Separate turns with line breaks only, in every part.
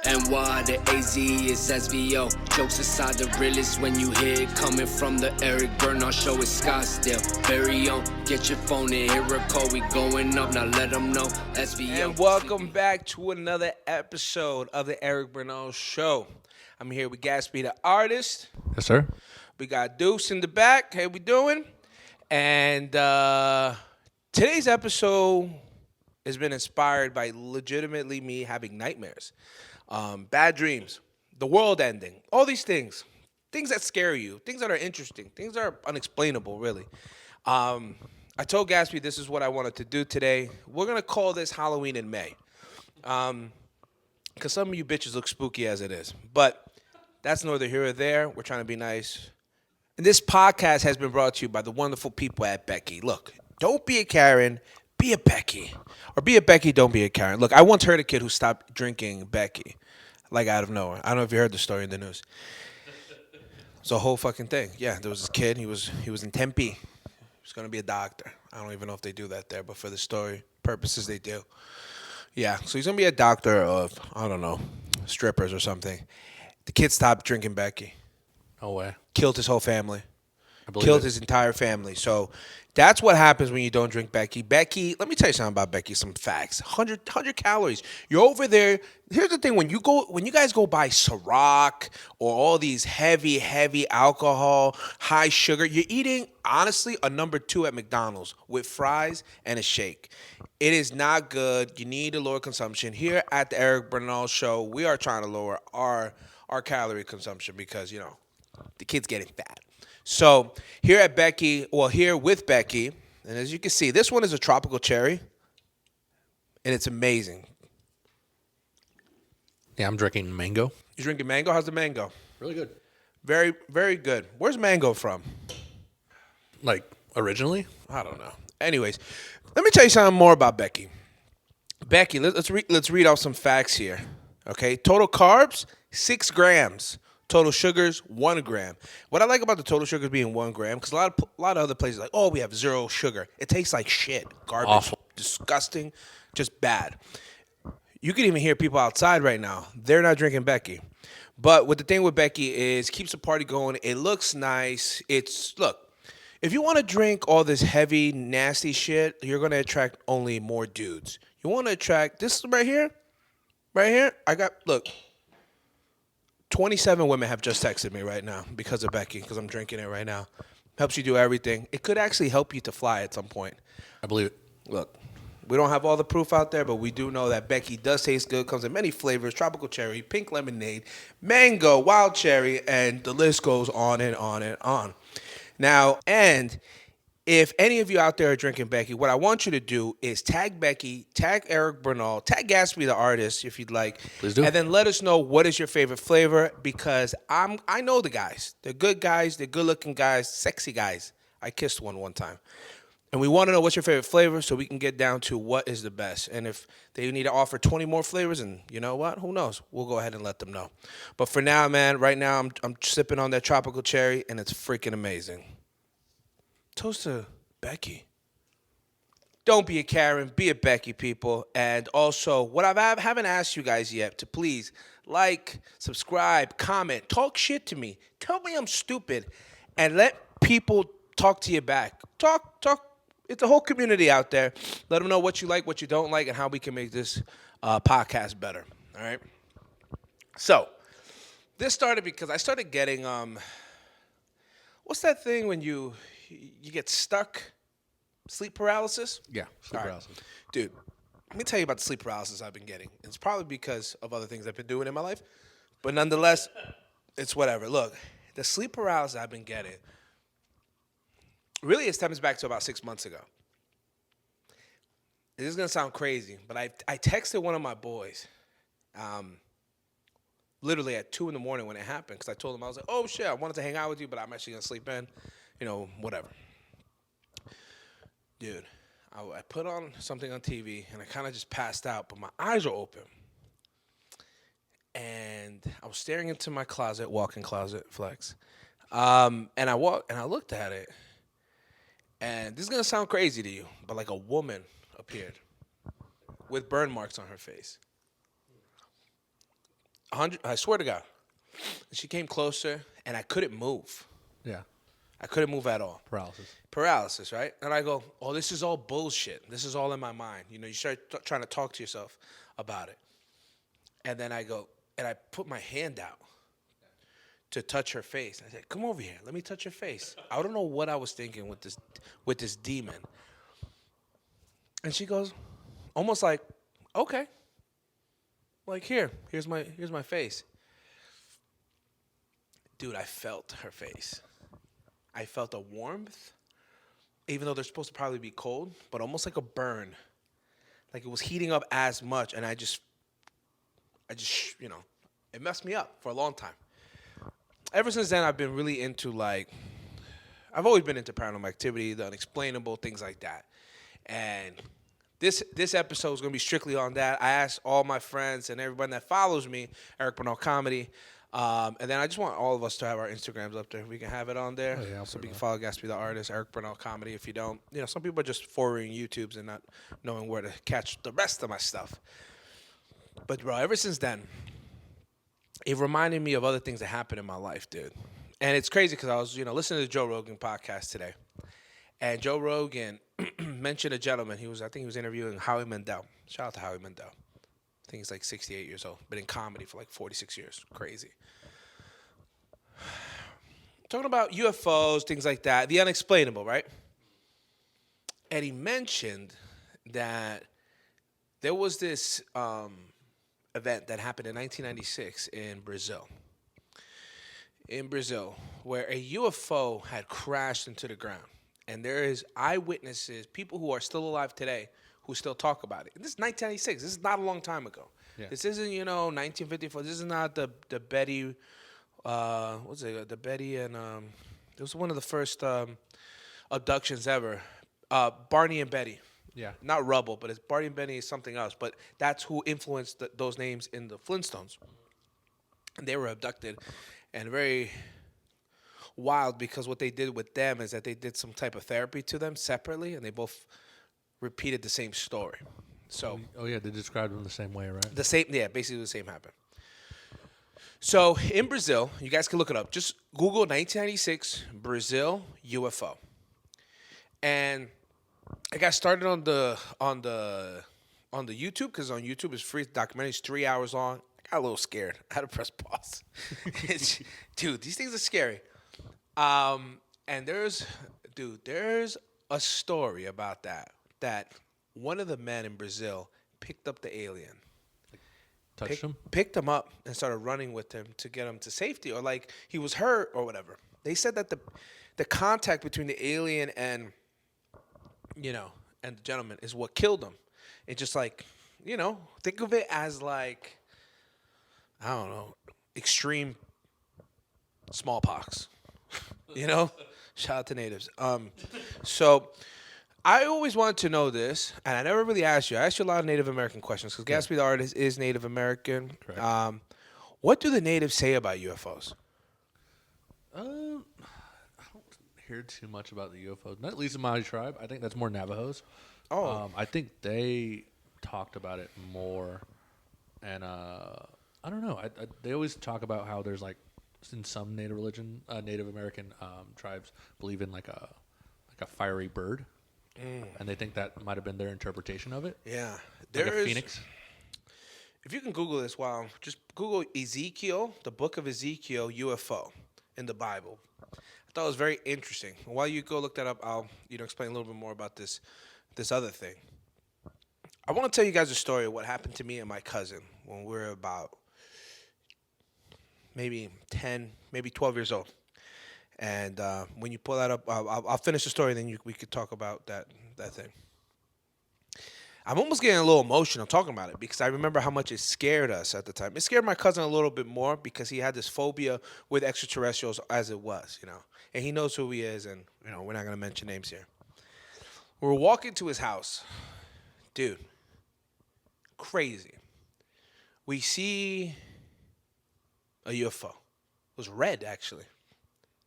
NY, the AZ is SVO. Jokes aside, the realest when you hear it coming from the Eric Bernal show is Scottsdale. Very own, get your phone and hear a call. We going up, now let them know. SVO.
And welcome back to another episode of the Eric Bernal show. I'm here with Gatsby the artist.
Yes, sir.
We got Deuce in the back. How we doing? And today's episode has been inspired by legitimately me having nightmares, bad dreams, the world ending, all these things that scare you, things that are interesting, things that are unexplainable, really. I told Gatsby this is what I wanted to do today. We're going to call this Halloween in May, because some of you bitches look spooky as it is. But that's neither here or there. We're trying to be nice. And this podcast has been brought to you by the wonderful people at Becky. Look, don't be a Karen, be a Becky. Or be a Becky, don't be a Karen. Look, I once heard a kid who stopped drinking Becky, like out of nowhere. I don't know if you heard the story in the news. It's a whole fucking thing. Yeah, there was this kid. He was in Tempe. He was going to be a doctor. I don't even know if they do that there, but for the story purposes, they do. Yeah, so he's going to be a doctor of, I don't know, strippers or something. The kid stopped drinking Becky.
No way.
Killed his whole family.
I
Killed
it.
his entire family. So that's what happens when you don't drink Becky. Becky, let me tell you something about Becky, some facts. 100 calories. You're over there. Here's the thing. When you guys go buy Ciroc or all these heavy alcohol, high sugar, you're eating, honestly, a number 2 at McDonald's with fries and a shake. It is not good. You need to lower consumption. Here at the Eric Bernal show, we are trying to lower our calorie consumption because, you know, the kid's getting fat. So here at Becky, here with Becky, and as you can see, this one is a tropical cherry, and it's amazing.
Yeah, I'm drinking mango.
You drinking mango? How's the mango?
Really good.
Very, very good. Where's mango from?
Like, originally?
I don't know. Anyways, let me tell you something more about Becky. Becky, let's read off some facts here. Okay, total carbs, 6 grams. Total sugars, 1 gram. What I like about the total sugars being 1 gram, because a lot of other places are like, oh, we have 0 sugar. It tastes like shit, garbage,
awful,
disgusting, just bad. You can even hear people outside right now. They're not drinking Becky. But what the thing with Becky is, keeps the party going. It looks nice. Look, if you want to drink all this heavy, nasty shit, you're going to attract only more dudes. You want to attract, this right here, look. 27 women have just texted me right now because of Becky, because I'm drinking it right now. Helps you do everything. It could actually help you to fly at some point.
I believe it.
Look, we don't have all the proof out there, but we do know that Becky does taste good. Comes in many flavors: tropical cherry, pink lemonade, mango, wild cherry, and the list goes on and on and on. Now, and if any of you out there are drinking Becky, what I want you to do is tag Becky, tag Eric Bernal, tag Gatsby the artist if you'd like.
Please do.
And then let us know what is your favorite flavor, because I know the guys. They're good guys. They're good-looking guys, sexy guys. I kissed one time. And we want to know what's your favorite flavor so we can get down to what is the best. And if they need to offer 20 more flavors, and you know what? Who knows? We'll go ahead and let them know. But for now, man, right now I'm sipping on that tropical cherry, and it's freaking amazing. Toast to Becky. Don't be a Karen, be a Becky, people. And also, what I haven't asked you guys yet, to please like, subscribe, comment, talk shit to me. Tell me I'm stupid, and let people talk to you back. Talk. It's a whole community out there. Let them know what you like, what you don't like, and how we can make this podcast better. All right? So, this started because I started getting, what's that thing when you get stuck? Sleep paralysis?
Yeah, sleep paralysis.
Right. Dude, let me tell you about the sleep paralysis I've been getting. It's probably because of other things I've been doing in my life. But nonetheless, it's whatever. Look, the sleep paralysis I've been getting, really it stems back to about 6 months ago. This is going to sound crazy, but I texted one of my boys literally at 2 in the morning when it happened, because I told him, I was like, oh, shit, I wanted to hang out with you, but I'm actually going to sleep in, whatever. Dude, I put on something on TV, and I kind of just passed out, but my eyes are open. And I was staring into my closet, walk-in closet, flex. And I looked at it, and this is going to sound crazy to you, but like a woman appeared with burn marks on her face. 100. I swear to God. She came closer, and I couldn't move.
Yeah.
I couldn't move at all. Paralysis, right? And I go, oh, this is all bullshit. This is all in my mind. You know, you start trying to talk to yourself about it. And then I go, and I put my hand out to touch her face. I said, come over here. Let me touch your face. I don't know what I was thinking with this demon. And she goes, almost like, okay. Like, here's my face. Dude, I felt her face. I felt a warmth, even though they're supposed to probably be cold, but almost like a burn. Like it was heating up as much, and I just, you know, it messed me up for a long time. Ever since then, I've been really into, like, I've always been into paranormal activity, the unexplainable, things like that. And this episode is going to be strictly on that. I asked all my friends and everybody that follows me, Eric Bernal Comedy, and then I just want all of us to have our Instagrams up there. We can have it on there.
Oh, yeah,
so we can follow Gatsby the Artist, Eric Bernal Comedy. If you don't, you know, some people are just forwarding YouTubes and not knowing where to catch the rest of my stuff. But, bro, ever since then, it reminded me of other things that happened in my life, dude. And it's crazy because I was, you know, listening to the Joe Rogan podcast today. And Joe Rogan mentioned a gentleman. I think he was interviewing Howie Mandel. Shout out to Howie Mandel. I think he's like 68 years old. Been in comedy for like 46 years. Crazy. Talking about UFOs, things like that. The unexplainable, right? And he mentioned that there was this event that happened in 1996 in Brazil. Where a UFO had crashed into the ground. And there is eyewitnesses, people who are still alive today, who still talk about it. And this is 1996. This is not a long time ago. Yeah. This isn't, 1954. This is not the Betty, what's it? The Betty and it was one of the first abductions ever. Barney and Betty.
Yeah.
Not Rubble, but it's Barney and Betty is something else. But that's who influenced those names in the Flintstones. And they were abducted, and very wild because what they did with them is that they did some type of therapy to them separately, and they both repeated the same story. So,
they described them the same way, right?
Basically the same happened. So in Brazil, you guys can look it up. Just Google 1996 Brazil UFO, and I got started on the YouTube because on YouTube it's free. The documentary is 3 hours long. I got a little scared. I had to press pause. Dude, these things are scary. And there's a story about that one of the men in Brazil picked up the alien. Picked him up and started running with him to get him to safety, or like he was hurt or whatever. They said that the contact between the alien and the gentleman is what killed him. It's just like, think of it as like, I don't know, extreme smallpox. Shout out to natives. So I always wanted to know this, and I never really asked you. I asked you a lot of Native American questions because Gatsby the Artist is Native American.
Correct.
What do the natives say about UFOs?
I don't hear too much about the UFOs. Not at least in my tribe. I think that's more Navajos.
Oh.
I think they talked about it more, and I don't know. They always talk about how there's like in some Native American tribes believe in like a fiery bird, and they think that might have been their interpretation of it.
Yeah,
like a phoenix.
If you can Google this, just Google Ezekiel, the book of Ezekiel, UFO in the Bible. I thought it was very interesting. While you go look that up, I'll explain a little bit more about this other thing. I want to tell you guys a story of what happened to me and my cousin when we were about maybe 10, maybe 12 years old. And when you pull that up, I'll finish the story, then we could talk about that thing. I'm almost getting a little emotional talking about it because I remember how much it scared us at the time. It scared my cousin a little bit more because he had this phobia with extraterrestrials as it was, And he knows who he is, and, we're not going to mention names here. We're walking to his house. Dude, crazy. We see a UFO. It was red, actually.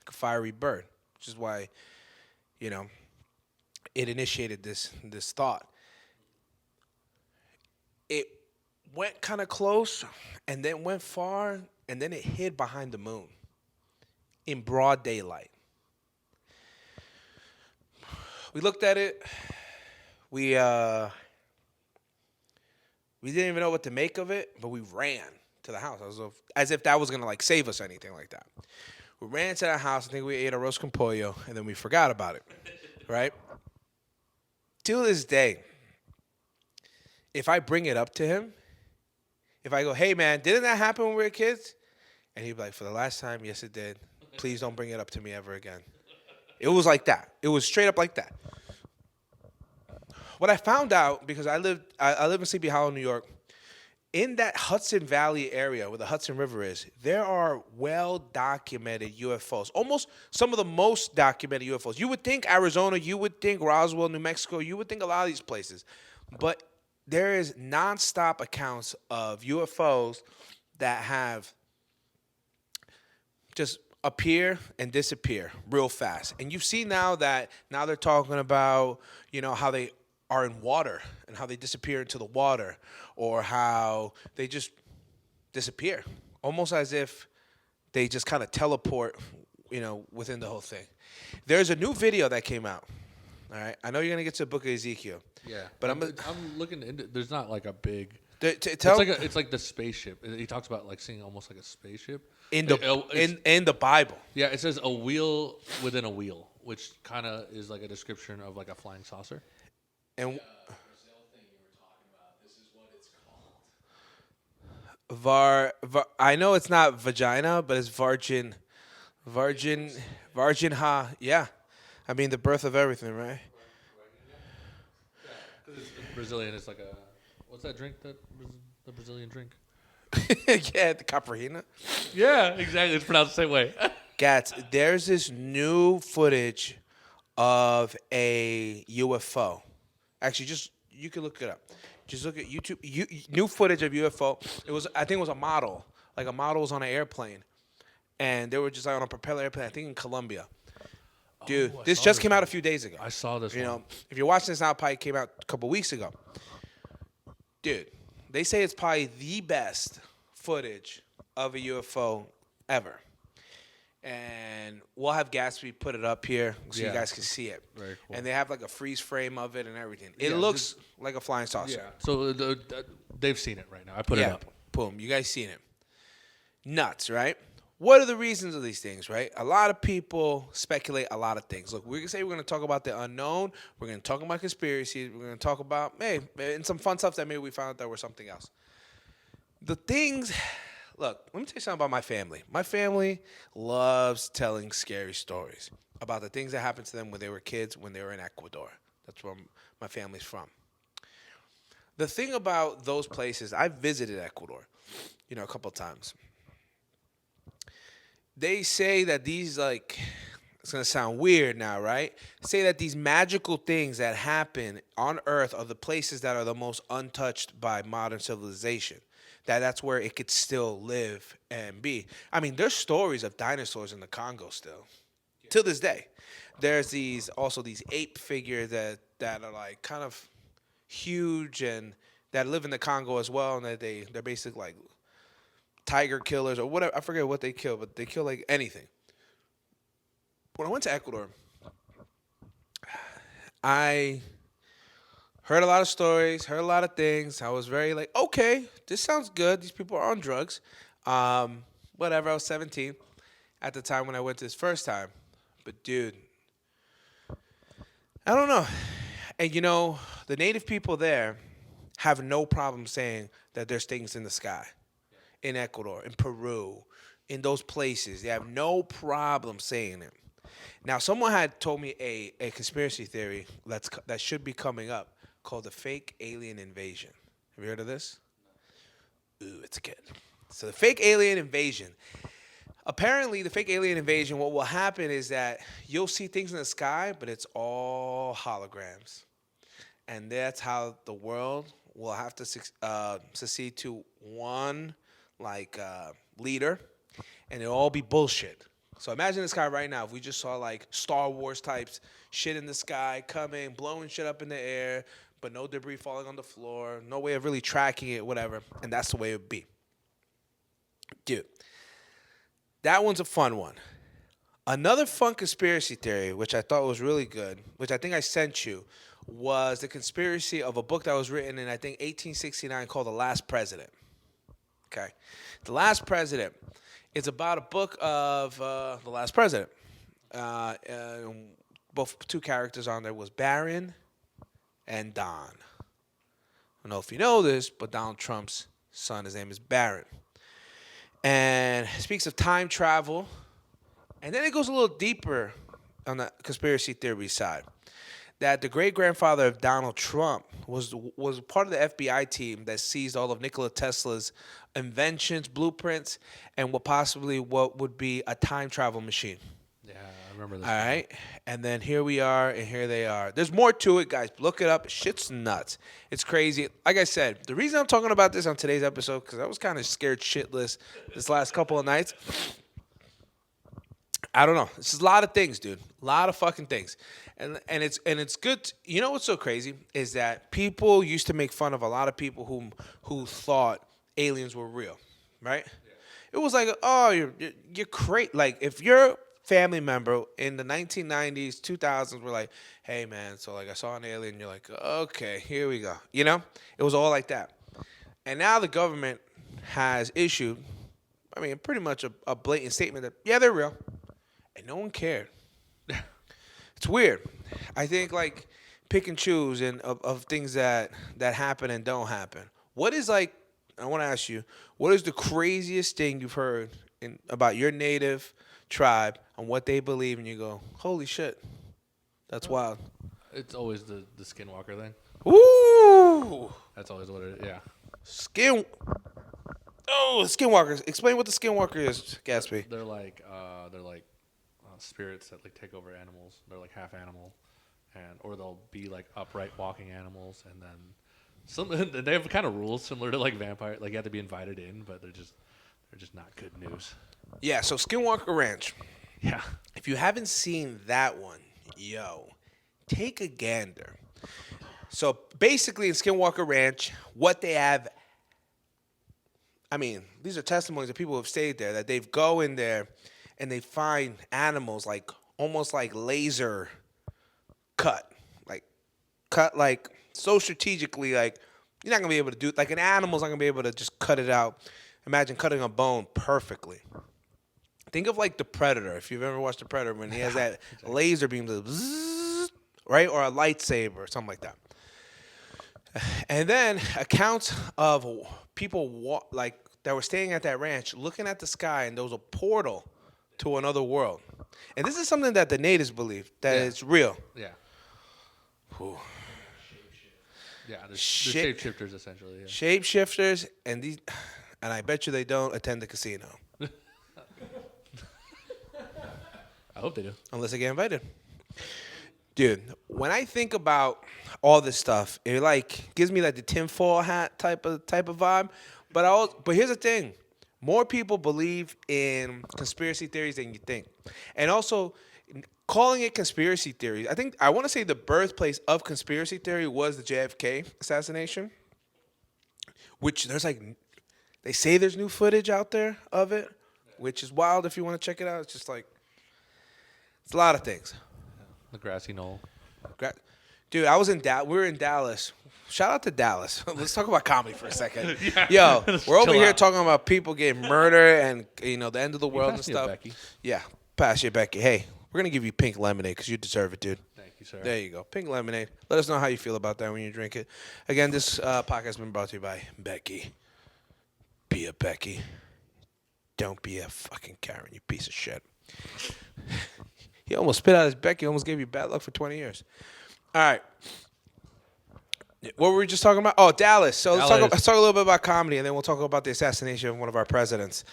Like a fiery bird, which is why, it initiated this thought. It went kind of close, and then went far, and then it hid behind the moon in broad daylight. We looked at it. We we didn't even know what to make of it, but we ran to the house as if that was gonna like save us or anything like that. We ran to the house. I think we ate a roast con pollo, and then we forgot about it. Right? Till this day, if I bring it up to him, if I go, "Hey man, didn't that happen when we were kids?" And he'd be like, "For the last time, yes it did. Please don't bring it up to me ever again." It was like that. It was straight up like that. What I found out, because I live in Sleepy Hollow, New York, in that Hudson Valley area where the Hudson River is, there are well documented UFOs. Almost some of the most documented UFOs. You would think Arizona, you would think Roswell, New Mexico, you would think a lot of these places. But there is nonstop accounts of UFOs that have just appear and disappear real fast. And you've seen now they're talking about, how they are in water and how they disappear into the water, or how they just disappear, almost as if they just kind of teleport, within the whole thing. There's a new video that came out. All right, I know you're gonna get to the Book of Ezekiel.
Yeah,
but
I'm looking into. There's not like a big.
Tell
it's like the spaceship. He talks about like seeing almost like a spaceship
in the Bible.
Yeah, it says a wheel within a wheel, which kind of is like a description of like a flying saucer.
And
Brazil thing you were talking about, this is what it's called.
I know it's not vagina, but it's virgin, ha. Yeah, I mean the birth of everything, right?
Yeah, it's Brazilian. It's like a what's that drink that the Brazilian drink?
Yeah, the caprina.
Yeah, exactly. It's pronounced the same way.
Gats, there's this new footage of a UFO. Actually, you can look it up. Just look at YouTube. New footage of UFO. I think it was a model. Like a model was on an airplane, and they were just like on a propeller airplane. I think in Colombia. Dude, this just came out a few days ago.
I saw this.
If you're watching this now, it probably came out a couple weeks ago. Dude, they say it's probably the best footage of a UFO ever. And we'll have Gatsby put it up here so you guys can see it.
Very cool.
And they have like a freeze frame of it and everything. It looks like a flying saucer.
Yeah. So they've seen it right now. I put it up.
Boom. You guys seen it. Nuts, right? What are the reasons of these things, right? A lot of people speculate a lot of things. Look, we're going to say we're going to talk about the unknown. We're going to talk about conspiracies. We're going to talk about, and some fun stuff that maybe we found out that were something else. The things... Look, let me tell you something about my family. My family loves telling scary stories about the things that happened to them when they were kids, when they were in Ecuador. That's where my family's from. The thing about those places, I've visited Ecuador, a couple of times. They say that these, it's going to sound weird now, right? Say that these magical things that happen on Earth are the places that are the most untouched by modern civilization. That's where it could still live and be. I mean, there's stories of dinosaurs in the Congo still, to this day. There's these ape figures that are like kind of huge and that live in the Congo as well, and that they're basically like tiger killers or whatever. I forget what they kill, but they kill like anything. When I went to Ecuador, I heard a lot of stories, heard a lot of things. I was very like, okay, this sounds good. These people are on drugs. Whatever, I was 17 at the time when I went this first time. But, dude, I don't know. And, the native people there have no problem saying that there's things in the sky. In Ecuador, in Peru, in those places. They have no problem saying it. Now, someone had told me a conspiracy theory that should be coming up, called the fake alien invasion. Have you heard of this? Ooh, it's good. So the fake alien invasion. Apparently, the fake alien invasion, what will happen is that you'll see things in the sky, but it's all holograms. And that's how the world will have to succeed to one leader, and it'll all be bullshit. So imagine the sky right now. If we just saw like Star Wars types shit in the sky coming, blowing shit up in the air, but no debris falling on the floor, no way of really tracking it, whatever. And that's the way it would be. Dude, that one's a fun one. Another fun conspiracy theory, which I thought was really good, which I think I sent you, was the conspiracy of a book that was written in, I think, 1869 called The Last President. Okay. The Last President is about a book of the last president. Both two characters on there was Barron and Don. I don't know if you know this, but Donald Trump's son, his name is Barron. And it speaks of time travel. And then it goes a little deeper on the conspiracy theory side. That the great-grandfather of Donald Trump was part of the FBI team that seized all of Nikola Tesla's inventions, blueprints, and what would be a time travel machine.
Yeah, I remember this.
All right. And then here we are, and here they are. There's more to it, guys. Look it up. Shit's nuts. It's crazy. Like I said, the reason I'm talking about this on today's episode, because I was kind of scared shitless this last couple of nights. I don't know. It's a lot of things, dude. A lot of fucking things. And it's good. You know what's so crazy is that people used to make fun of a lot of people who thought aliens were real, right? Yeah. It was like, oh, you're crazy. Like if your family member in the 1990s, 2000s were like, hey man, so like I saw an alien, you're like, okay, here we go. You know? It was all like that. And now the government has issued, I mean, pretty much a blatant statement that, yeah, they're real. And no one cared. It's weird. I think like pick and choose of things that happen and don't happen. What is like, I want to ask you, what is the craziest thing you've heard about your native tribe and what they believe, and you go, holy shit, that's wild.
It's always the skinwalker thing.
Ooh.
That's always what it is, yeah.
Skinwalkers. Explain what the skinwalker is, Gatsby.
They're like spirits that like take over animals. They're like half animal, or they'll be like upright walking animals, and then they have kind of rules similar to like vampire. Like you have to be invited in, but they're just not good news.
Yeah. So Skinwalker Ranch.
Yeah.
If you haven't seen that one, take a gander. So basically in Skinwalker Ranch, what they have, I mean, these are testimonies of people who have stayed there, that they go in there and they find animals like almost like laser cut like so strategically, like you're not gonna be able to do, like an animal's not gonna be able to just cut it out. Imagine cutting a bone perfectly. Think of like the Predator. If you've ever watched the Predator, when he has that laser beam, right, or a lightsaber or something like that. And then accounts of people that were staying at that ranch, looking at the sky, and there was a portal to another world. And this is something that the natives believe, that it's real.
Yeah.
Ooh.
Yeah, they're shapeshifters essentially. Yeah.
Shapeshifters, and I bet you they don't attend the casino.
I hope they do.
Unless they get invited. Dude, when I think about all this stuff, it like gives me like the tinfoil hat type of vibe. But here's the thing. More people believe in conspiracy theories than you think. And also, calling it conspiracy theories, I want to say the birthplace of conspiracy theory was the JFK assassination, which they say there's new footage out there of it, which is wild if you want to check it out. It's just like, it's a lot of things.
The grassy knoll.
Dude, we were in Dallas. Shout out to Dallas. Let's talk about comedy for a second.
Yeah.
Yo, we're over here talking about people getting murdered and the end of the world and stuff.
Becky.
Yeah, pass you, Becky. Hey, we're gonna give you pink lemonade because you deserve it, dude.
Thank you, sir.
There you go, pink lemonade. Let us know how you feel about that when you drink it. Again, this podcast has been brought to you by Becky. Be a Becky. Don't be a fucking Karen, you piece of shit. He almost spit out his Becky. Almost gave you bad luck for 20 years. All right. What were we just talking about? Oh, Dallas. So let's talk a little bit about comedy, and then we'll talk about the assassination of one of our presidents.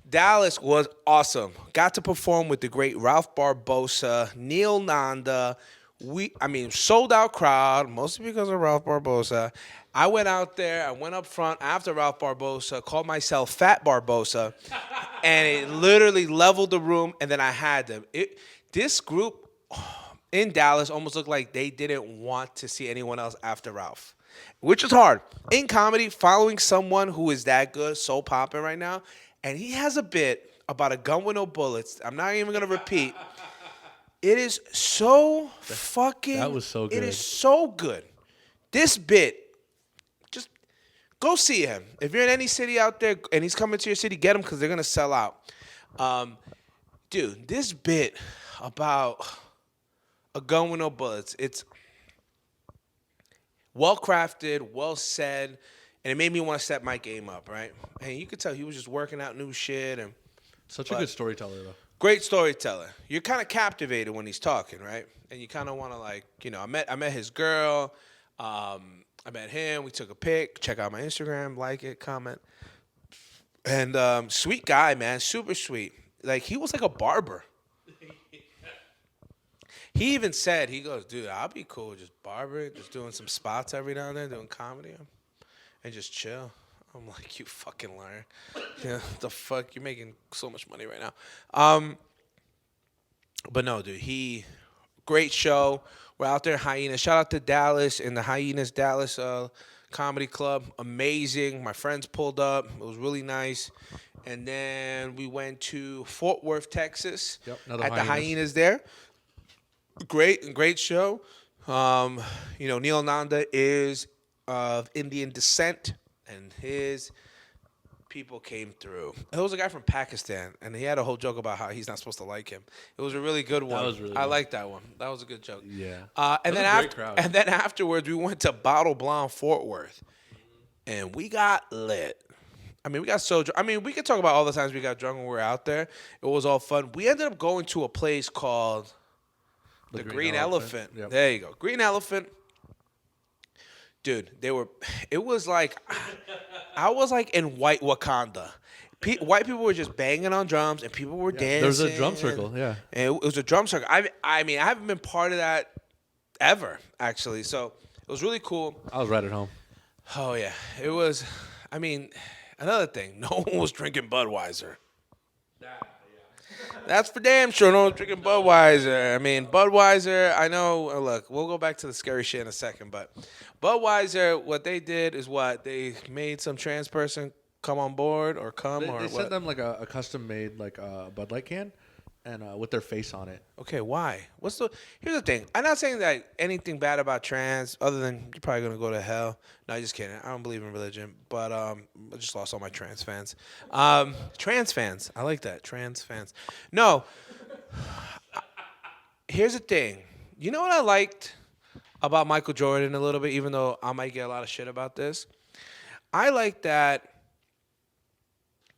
Dallas was awesome. Got to perform with the great Ralph Barbosa, Neil Nanda. Sold out crowd, mostly because of Ralph Barbosa. I went out there. I went up front after Ralph Barbosa, called myself Fat Barbosa, and it literally leveled the room, and then I had them. This group... in Dallas almost looked like they didn't want to see anyone else after Ralph, which is hard. In comedy, following someone who is that good, so popping right now, and he has a bit about a gun with no bullets. I'm not even going to repeat. It is so fucking.
That was so
It is
good.
so good. This bit, just go see him. If you're in any city out there and he's coming to your city, get him because they're going to sell out. Dude, this bit about a gun with no bullets, it's well crafted, well said, and it made me want to step my game up, right? And you could tell he was just working out new shit and
Such a good storyteller, though.
great storyteller. You're kind of captivated when he's talking, right? And you kind of want to I met his girl. I met him. We took a pic. Check out my Instagram. Like it. Comment. And sweet guy, man. Super sweet. Like he was like a barber. He even said, he goes, dude, I'll be cool with just barbering, just doing some spots every now and then, doing comedy, and just chill. I'm like, you fucking liar. Yeah, the fuck? You're making so much money right now. But no, dude, great show. We're out there, Hyenas. Shout out to Dallas and the Hyenas Dallas Comedy Club. Amazing. My friends pulled up. It was really nice. And then we went to Fort Worth, Texas,
Yep,
at the Hyenas there. Great show. Neil Nanda is of Indian descent, and his people came through. There was a guy from Pakistan, and he had a whole joke about how he's not supposed to like him. It was a really good one.
That was really
I
good.
like that one. That was a good joke.
Yeah.
And
That
then
was a great crowd.
and then afterwards, we went to Bottle Blonde Fort Worth, and we got lit. I mean, we got so drunk. I mean, we could talk about all the times we got drunk when we were out there. It was all fun. We ended up going to a place called the Green Elephant.
Yep.
There you go. Green Elephant. Dude, it was like, I was like in white Wakanda. White people were just banging on drums and people were dancing.
There was a drum circle, yeah.
And it was a drum circle. I mean, I haven't been part of that ever, actually. So it was really cool.
I was right at home.
Oh, yeah. It was, I mean, another thing, no one was drinking Budweiser. That's for damn sure. No one's drinking Budweiser. I mean, Budweiser, I know, look, we'll go back to the scary shit in a second, but Budweiser, what they did is what? They made some trans person come on board or come
They
or what?
sent them like a custom made like Bud Light can, and with their face on it.
Okay, why? Here's the thing. I'm not saying that anything bad about trans, other than you're probably gonna go to hell. No, just kidding. I don't believe in religion, but I just lost all my trans fans. Trans fans, I like that. Trans fans. No. Here's the thing. You know what I liked about Michael Jordan a little bit, even though I might get a lot of shit about this. I like that.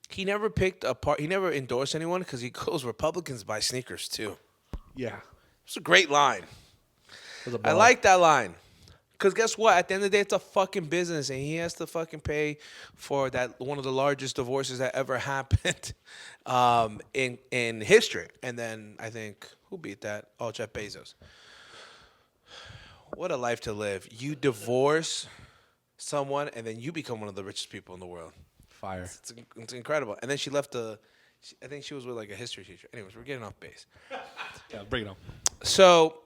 He never picked a part. He never endorsed anyone because he goes, Republicans buy sneakers too.
Yeah.
It's a great line.
It was a
I
bar.
like that line. Because guess what? At the end of the day, it's a fucking business, and he has to fucking pay for that one of the largest divorces that ever happened in history. And then I think, who beat that? Oh, Jeff Bezos. What a life to live. You divorce someone, and then you become one of the richest people in the world.
Fire.
It's incredible. And then she left I think she was with like a history teacher. Anyways, we're getting off base.
Yeah, bring it on.
So,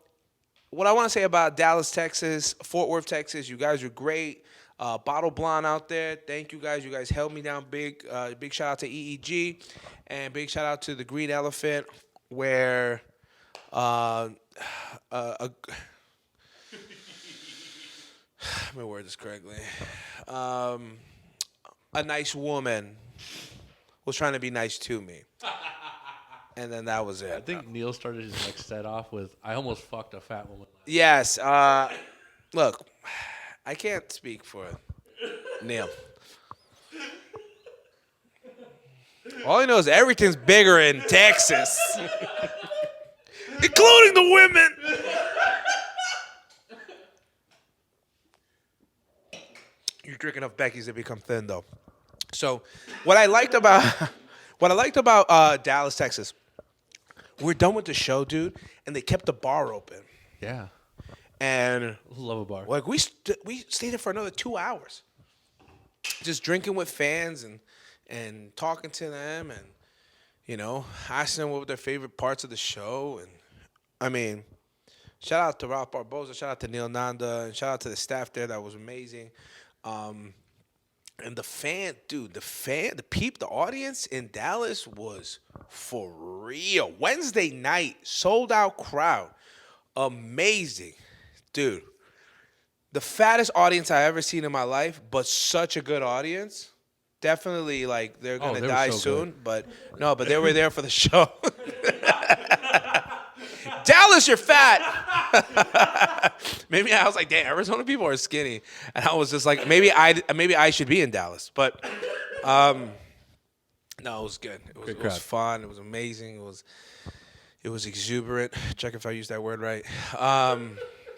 what I want to say about Dallas, Texas, Fort Worth, Texas, you guys are great. Bottle Blonde out there. Thank you guys. You guys held me down big. Big shout out to EEG. And big shout out to the Green Elephant, where let me word this correctly. A nice woman was trying to be nice to me. And then that was it.
I think Neil started his next set off with, I almost fucked a fat woman.
Yes. Look, I can't speak for Neil. All I know is everything's bigger in Texas, including the women. You drink enough Becky's to become thin, though. So, what I liked about Dallas, Texas, we're done with the show, dude, and they kept the bar open.
Yeah.
And
Love a bar.
like we stayed there for another 2 hours, just drinking with fans and talking to them and asking them what were their favorite parts of the show. And I mean, Shout out to Ralph Barboza. Shout out to Neil Nanda. And shout out to the staff there. That was amazing. Um, and the fan, dude, the audience in Dallas was for real. Wednesday night, sold out crowd. Amazing. Dude, the fattest audience I ever seen in my life, but such a good audience. Definitely, like, they're
Oh,
going to
they were
die
so
soon.
good.
But no, but they were there for the show. Dallas, you're fat. Maybe I was like, damn, Arizona people are skinny, and I was just like, maybe I should be in Dallas, but no, it was good. It was
crowd.
fun. It was amazing. It was exuberant. Check if I used that word right.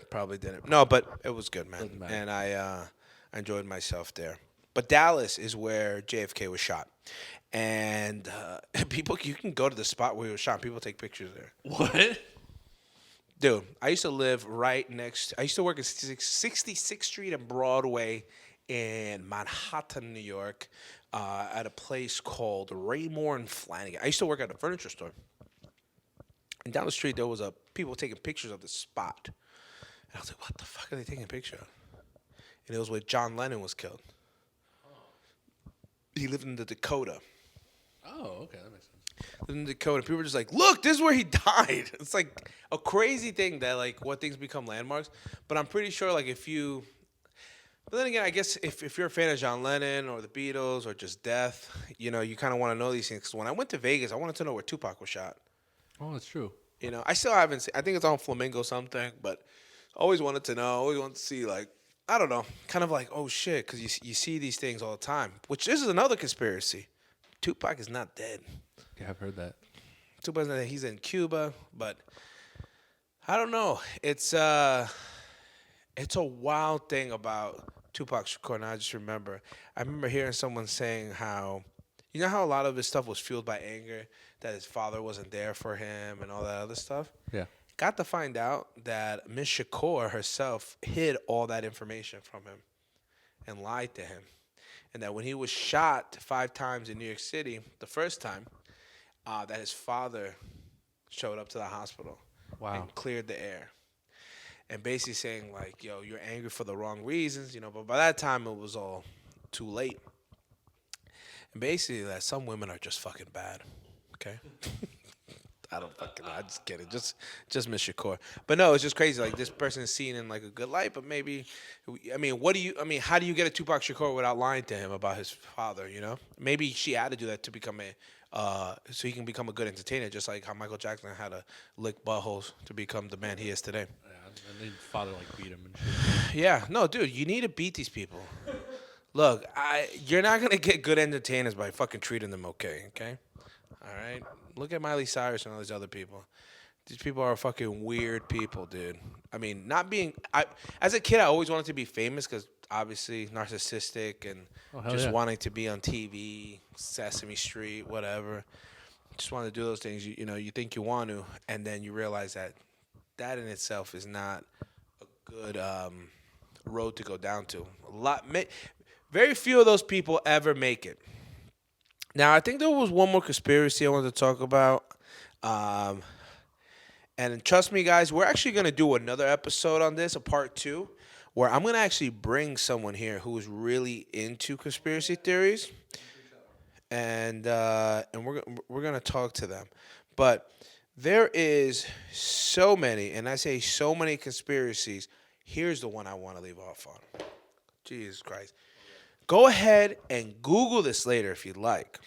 Probably didn't. No, but it was good, man,
Doesn't matter.
and I enjoyed myself there. But Dallas is where JFK was shot, and people, you can go to the spot where he was shot. People take pictures there.
What?
Dude, I used to live right next. I used to work at 66th Street and Broadway in Manhattan, New York, at a place called Raymore and Flanagan. I used to work at a furniture store. And down the street, there was people taking pictures of the spot. And I was like, what the fuck are they taking a picture of? And it was where John Lennon was killed. He lived in the Dakota.
Oh, okay, that makes sense.
In Dakota, people were just like, look, this is where he died. It's like a crazy thing that, like, what things become landmarks. But I'm pretty sure, like, but then again, I guess if you're a fan of John Lennon or the Beatles or just death, you know, you kind of want to know these things. 'Cause when I went to Vegas, I wanted to know where Tupac was shot.
Oh, that's true.
You know, I still haven't seen, I think it's on Flamingo something, but always wanted to know, always wanted to see, like, I don't know, kind of like, oh shit, because you see these things all the time, which this is another conspiracy. Tupac is not dead.
Yeah, I've heard that.
Tupac's not dead. He's in Cuba, but I don't know. It's a wild thing about Tupac Shakur, and I just remember. I remember hearing someone saying how, you know how a lot of his stuff was fueled by anger, that his father wasn't there for him and all that other stuff?
Yeah.
Got to find out that Miss Shakur herself hid all that information from him and lied to him. And that when he was shot 5 times in New York City, the first time, that his father showed up to the hospital
Wow.
and cleared the air. And basically saying, like, yo, you're angry for the wrong reasons, you know, but by that time it was all too late. And basically that some women are just fucking bad, okay? I don't fucking know. I just get it. Just Miss Shakur. But no, it's just crazy. Like, this person is seen in, like, a good light, but maybe, I mean, how do you get a Tupac Shakur without lying to him about his father, you know? Maybe she had to do that to become so he can become a good entertainer, just like how Michael Jackson had to lick buttholes to become the man he is today.
Yeah, and his father like beat him and shit.
Yeah, no, dude, you need to beat these people. Look, you're not gonna get good entertainers by fucking treating them okay? All right? Look at Miley Cyrus and all these other people. These people are fucking weird people, dude. I mean, as a kid, I always wanted to be famous because obviously narcissistic and just
yeah.
wanting to be on TV, Sesame Street, whatever. Just want to do those things. You know, you think you want to, and then you realize that in itself is not a good road to go down to. Very few of those people ever make it. Now, I think there was one more conspiracy I wanted to talk about. And trust me, guys, we're actually going to do another episode on this, a part 2, where I'm going to actually bring someone here who is really into conspiracy theories. And we're going to talk to them. But there is so many, and I say so many conspiracies. Here's the one I want to leave off on. Jesus Christ. Go ahead and Google this later if you'd like.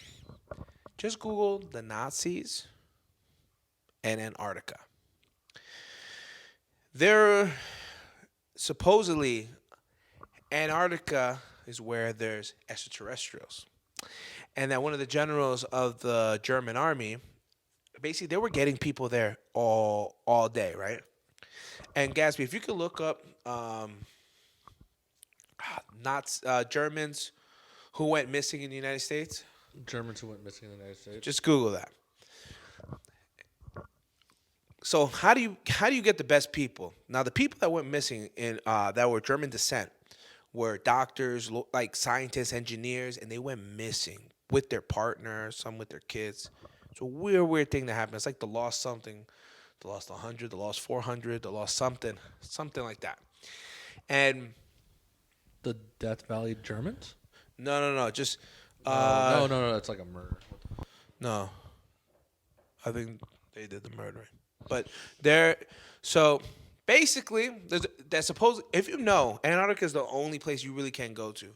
Just Google the Nazis and Antarctica. There, supposedly, Antarctica is where there's extraterrestrials. And that one of the generals of the German army, basically, they were getting people there all day, right? And Gatsby, if you could look up Germans who went missing in the United States,
Germans who went missing in the United States.
just Google that. So how do you get the best people? Now, the people that went missing in that were German descent were doctors, like scientists, engineers, and they went missing with their partner, some with their kids. It's a weird thing that happened. It's like the lost something they lost 100, they lost 400, they lost something like that. And
The Death Valley Germans?
no, just
No. That's like a murder.
no. I think they did the murdering, but they're so basically they're supposed. If you know, Antarctica is the only place you really can go to,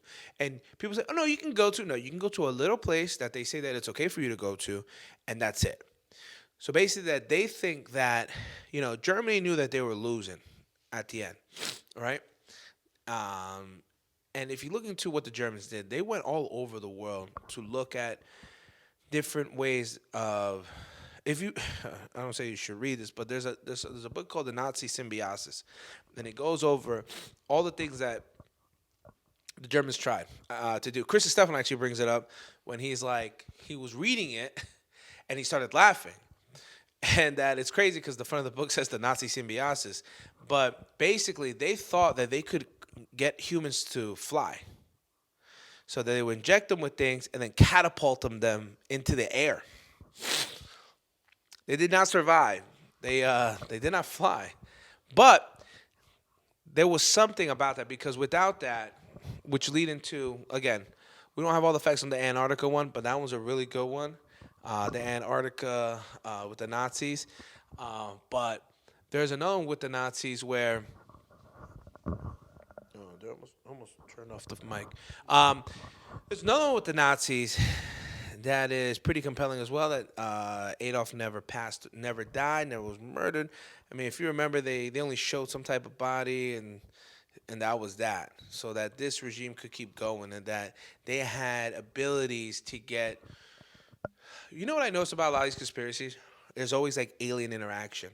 and people say, "Oh no, you can go to." No, you can go to a little place that they say that it's okay for you to go to, and that's it. So basically, that they think that Germany knew that they were losing at the end, right? Um, and if you look into what the Germans did, they went all over the world to look at different ways of if you I don't say you should read this, but there's a book called The Nazi Symbiosis, and it goes over all the things that the Germans tried to do. Chris Stefan actually brings it up when he was reading it and he started laughing. And that it's crazy because the front of the book says the Nazi symbiosis, but basically they thought that they could get humans to fly, so that they would inject them with things and then catapult them into the air. They did not survive. They did not fly, but there was something about that because without that, which lead into again, we don't have all the facts on the Antarctica one, but that one's a really good one. The Antarctica with the Nazis, but there's another one with the Nazis where. Oh, they almost turned off the mic. There's another one with the Nazis that is pretty compelling as well. That Adolf never died, never was murdered. I mean, if you remember, they only showed some type of body, and that was that. So that this regime could keep going, and that they had abilities to get. You know what I noticed about a lot of these conspiracies? There's always like alien interaction.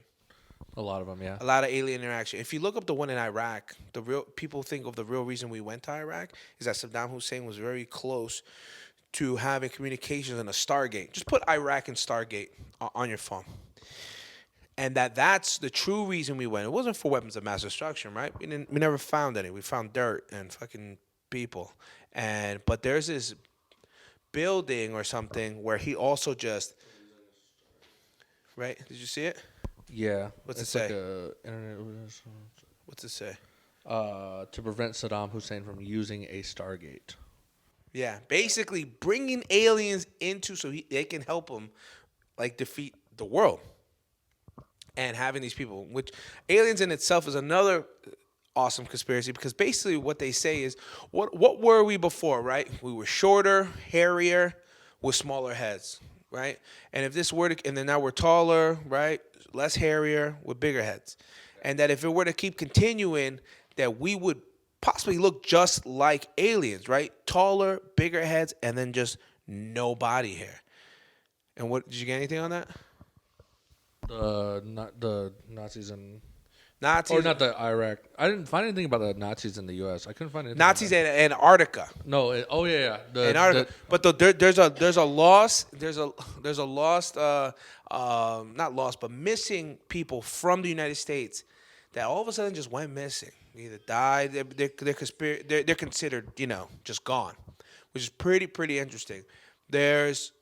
A lot of them, yeah.
A lot of alien interaction. If you look up the one in Iraq, the real people think of the real reason we went to Iraq is that Saddam Hussein was very close to having communications on a Stargate. Just put Iraq and Stargate on your phone. And that's the true reason we went. It wasn't for weapons of mass destruction, right? We never found any. We found dirt and fucking people. But there's this building or something where he also just right. Did you see it?
Yeah.
What's
it's
it
like
say?
internet.
What's it say?
To prevent Saddam Hussein from using a Stargate.
Yeah, basically bringing aliens into so they can help him like defeat the world. And having these people, which aliens in itself is another awesome conspiracy because basically what they say is what were we before, right? We were shorter, hairier, with smaller heads, right? And if this were to, and then now we're taller, right? Less hairier with bigger heads. And that if it were to keep continuing, that we would possibly look just like aliens, right? Taller, bigger heads, and then just no body hair. And what did you get anything on that?
The Nazis in
Nazis,
or not the Iraq. I didn't find anything about the Nazis in the U.S. I couldn't find anything.
Nazis in Antarctica.
No. Yeah.
Antarctica. But there's a lost not lost but missing people from the United States that all of a sudden just went missing. Either died. They're considered just gone, which is pretty interesting. There's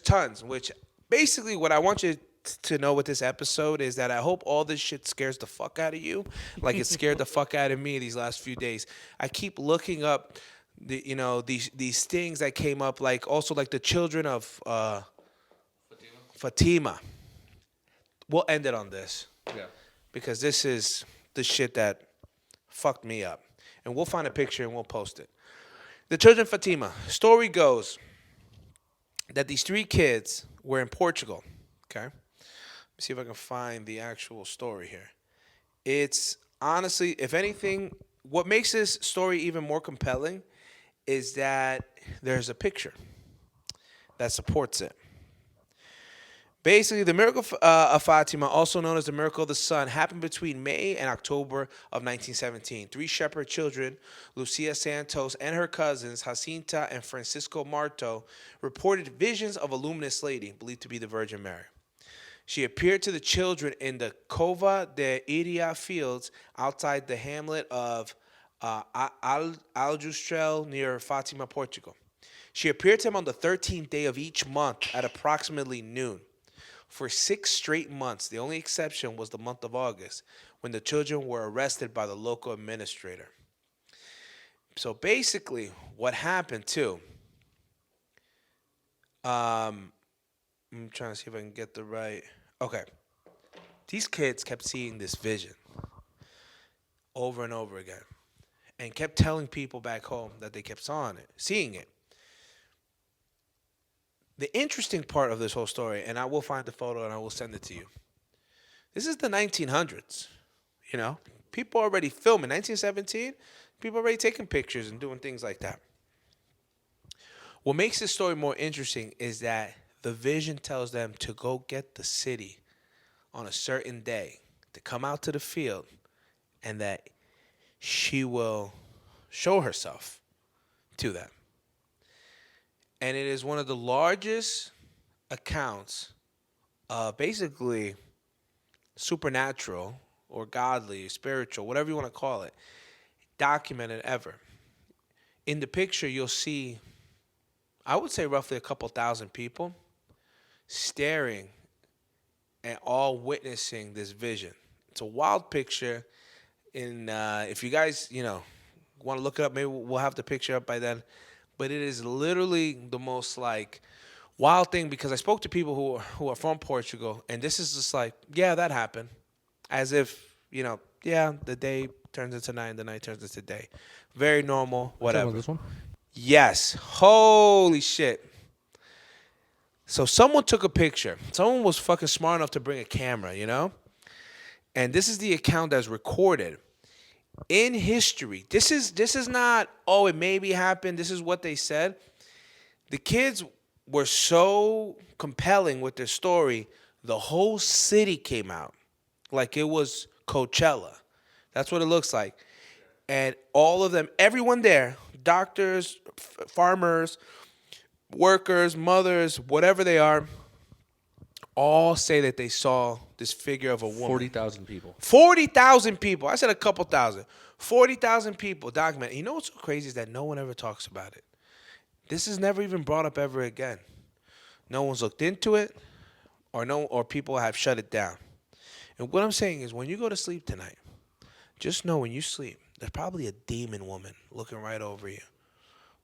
tons. Which basically what I want you to know with this episode is that I hope all this shit scares the fuck out of you, like it scared the fuck out of me these last few days. I keep looking up these things that came up, like also like the children of Fatima. We'll end it on this,
Yeah.
because this is the shit that fucked me up, and we'll find a picture and we'll post it. The children of Fatima. Story goes that these three kids were in Portugal. Okay. See if I can find the actual story here. It's honestly, if anything, what makes this story even more compelling is that there's a picture that supports it. Basically, the miracle of Fatima, also known as the miracle of the sun, happened between May and October of 1917. Three shepherd children, Lucia Santos and her cousins, Jacinta and Francisco Marto, reported visions of a luminous lady, believed to be the Virgin Mary. She appeared to the children in the Cova de Iria fields outside the hamlet of Aljustrel near Fatima, Portugal. She appeared to him on the 13th day of each month at approximately noon. for 6 straight months. The only exception was the month of August, when the children were arrested by the local administrator. So basically, what happened too, I'm trying to see if I can get the right. Okay. These kids kept seeing this vision over and over again and kept telling people back home that they kept seeing it. The interesting part of this whole story, and I will find the photo and I will send it to you. This is the 1900s, you know. People already filming. 1917, people already taking pictures and doing things like that. What makes this story more interesting is that the vision tells them to go get the city on a certain day, to come out to the field, and that she will show herself to them. And it is one of the largest accounts, basically supernatural or godly, spiritual, whatever you want to call it, documented ever. In the picture, you'll see, I would say roughly a couple thousand people staring and all witnessing this vision. It's a wild picture. If you guys, want to look it up, maybe we'll have the picture up by then. But it is literally the most like wild thing, because I spoke to people who are from Portugal, and this is just like, yeah, that happened. As if, the day turns into night and the night turns into day. Very normal, whatever.
This one?
Yes. Holy shit. So someone took a picture. Someone was fucking smart enough to bring a camera, And this is the account that's recorded. In history, this is not, it maybe happened. This is what they said. The kids were so compelling with their story, the whole city came out like it was Coachella. That's what it looks like. And all of them, everyone there, doctors, farmers, workers, mothers, whatever they are, all say that they saw this figure of a woman.
40,000 people.
40,000 people. I said a couple thousand. 40,000 people documented. You know what's so crazy is that no one ever talks about it. This is never even brought up ever again. No one's looked into it, or people have shut it down. And what I'm saying is, when you go to sleep tonight, just know when you sleep, there's probably a demon woman looking right over you,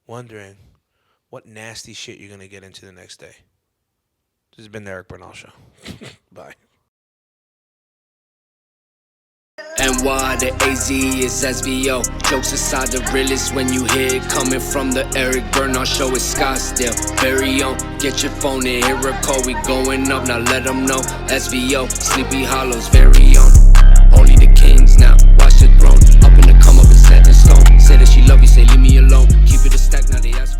wondering what nasty shit you're going to get into the next day. This has been the Eric Bernal Show. Bye.
NY, the AZ is SVO. Jokes aside, the realest when you hear it coming from the Eric Bernal Show. It's Scottsdale, very own. Get your phone and hear a call. We going up, now let them know. SVO, Sleepy Hollows, very own. Only the kings now, watch the throne. Up in the come up and set in stone. Say that she love you, say leave me alone. Keep it a stack, now they ask